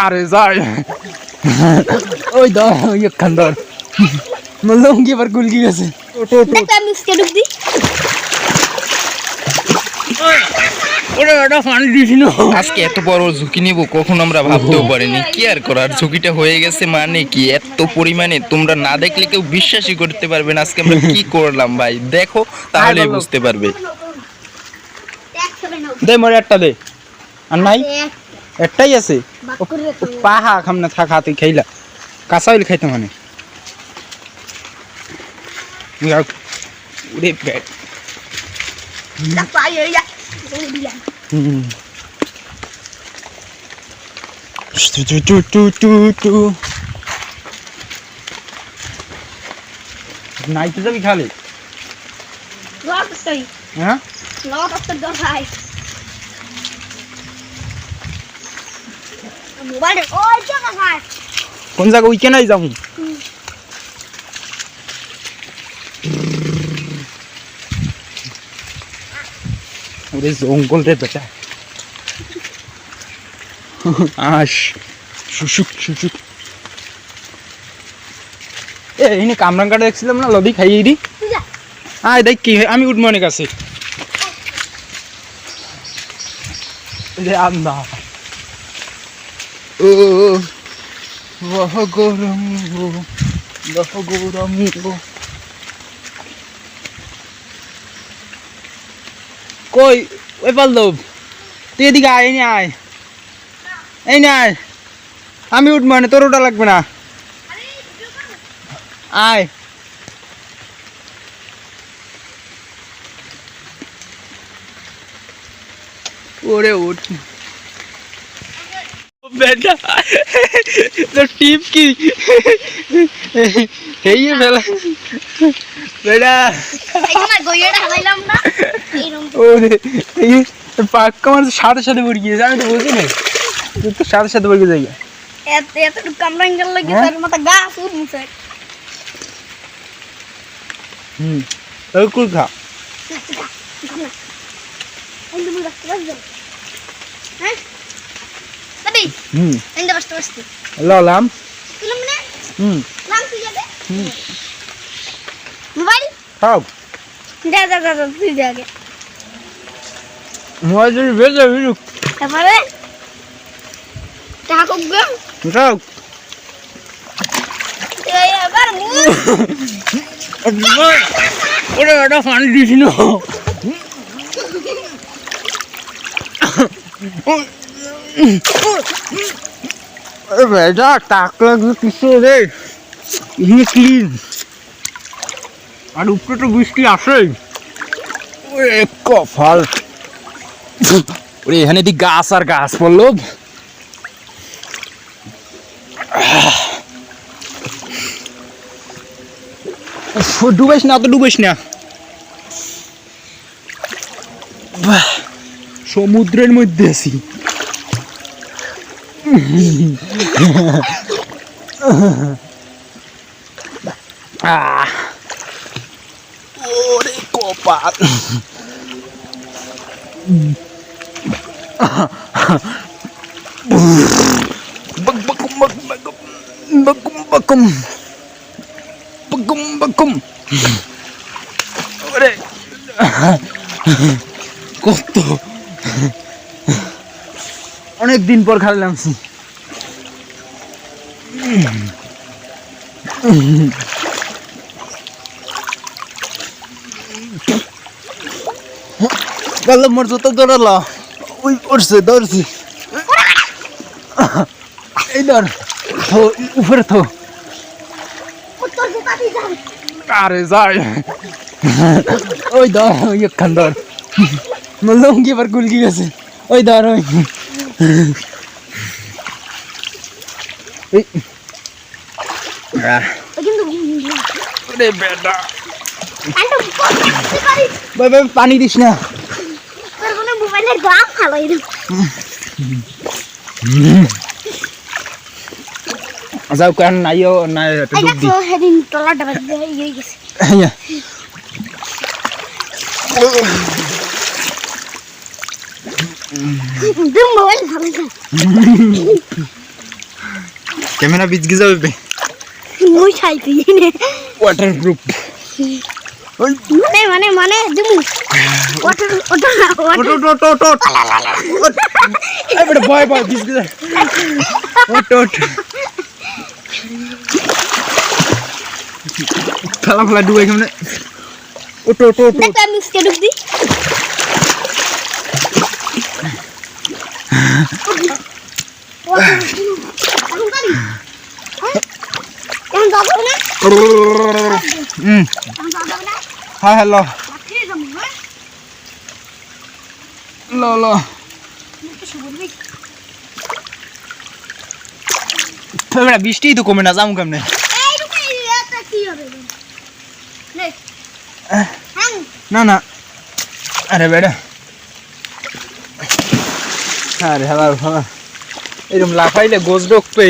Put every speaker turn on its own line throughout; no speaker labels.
আরে যাই ওই ধর ওই একখান ধর লঙ্গি আবার গুলকি গেছে
আজকে এত বড় ঝুঁকি নিব কখন আমরা ভাবতেও পারিনি। কি আর করার, ঝুঁকিটা হয়ে গেছে। মানে কি এত পরিমাণে তোমরা না দেখলে কেউ বিশ্বাসই করতে পারবে না আজকে আমরা কি করলাম ভাই। দেখো তাহলেই বুঝতে পারবে।
দে মরে একটা দে আর নাই একটাই আছে পাহা খাম না থাকা তুই খাইলা কাঁচা হইলে খাইতে মানে নাইতে যাবি খালি হ্যাঁ কোন জায়গা উইকে নাই যাবো ওরে জঙ্গল রে বেটা আস শুশুক শুশুক এনে কামরাং কাটা দেখছিলাম না লবি খাইয়ে দি আয় দেখ কি আমি উঠবো অনেক আছে আন্দা ও বহ গরম বহ গরম কই ওই পাল্লব তুই এদিকে আয় এই আয় এই না আয় আমি উঠবো না তোর ওটা লাগবে না আয় ওরে উঠ বেটা তো টিপ কি এই ফেলা বেটা ওরে এই পাক্কা আমার সাথে সাথে পড়ে গিয়েছে আমি তো বুঝি না তুই তো সাথে সাথে পড়ে যাই
এতটুকু কামরাং গেল লাগে তার মাথা গাছ উঠছে
ওই কুল খা লাম
মোবাইল
খাও
যা যা যা তুই যা আগে
মোবাইল যদি বেজে বিরু
তারপরে টাকা কম
খাও
এবার
ওরে ওটা পানি দিছি না বেটা টাক লাগবে কিছু রে ইয়ে ক্লিন আর উপরে তো বৃষ্টি আসে ওরে কপাল ওরে এখানে দি গাছ আর গাছ পড়লো ডুবাইস না তো ডুবাইস না সমুদ্রের মধ্যে আছি ওরে কপাল বাকুম ওরে কত অনেক দিন পর খেললাম বললো মোর জুতো দৌড়ালো ওই পড়ছে দৌড়ছি এই ধর উপরে থো আরে যাই ওই ধর ওই একখান ধর লঙ্গি আবার গুলকি গেছে ওই ধর ওই বেটা পানি দিস না যাও কারণ নাইও না
দিম মোবাইল ভালো
ক্যামেরা বিজগে যাবে
মুই খাইছি
ওয়াটারপ্রুফ ওই
মানে দিম ওটা
এই বড় ভয় ভয় বিজগে যা ওট খালা খালা ডুবে কেমনে ওট
দেখ আমি স্কে ডুব দি এখন যাবো না
হ্যাঁ হ্যালো লো লো বেটা বৃষ্টি তো কমে না যাবো কেমনে না না আরে বেটা আরে হালা হালা এরকম লাফাইলে গোস ঢুকবে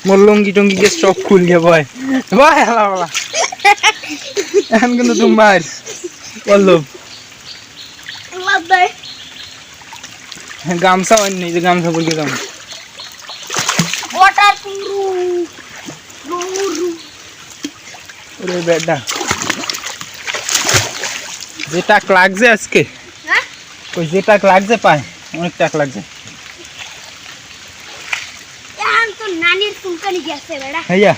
মোর লঙ্গি টঙ্গি কে সব খুল গে ভয় ভয় হালা হালা এখন কিন্তু তুমি মার বললো গামছা হয় নি যে গামছা বলকে দাম ওরে বেটা যে টাক লাগছে আজকে ওই যে টাক লাগছে পায় অনেক টাক লাগছে
নানির ফুলকানি গেছে বেড়া
ভাইয়া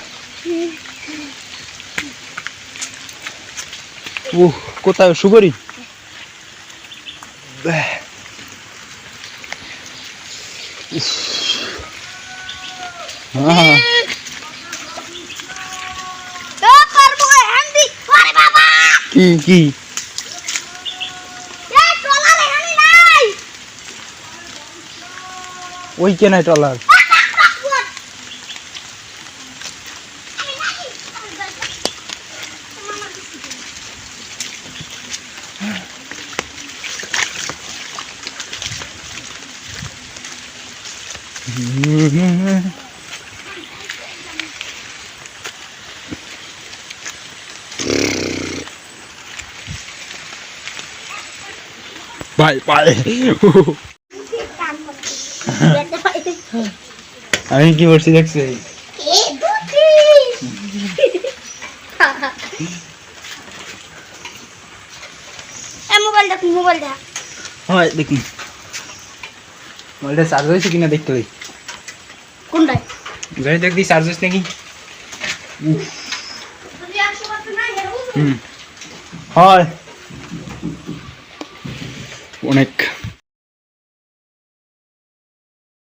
ও কোথায় সুবরি হ্যাঁ কি কি ওই কেনাই টলার বাই বাই আমি কি করছি দেখছি
মোবাইল দেখ
হয় দেখি মোবাইলটা চার্জ হয়েছে কিনা দেখতে হবে
কোনটায়
গাড়ি দেখ দি চার্জ হয়েছে নাকি হয় অনেক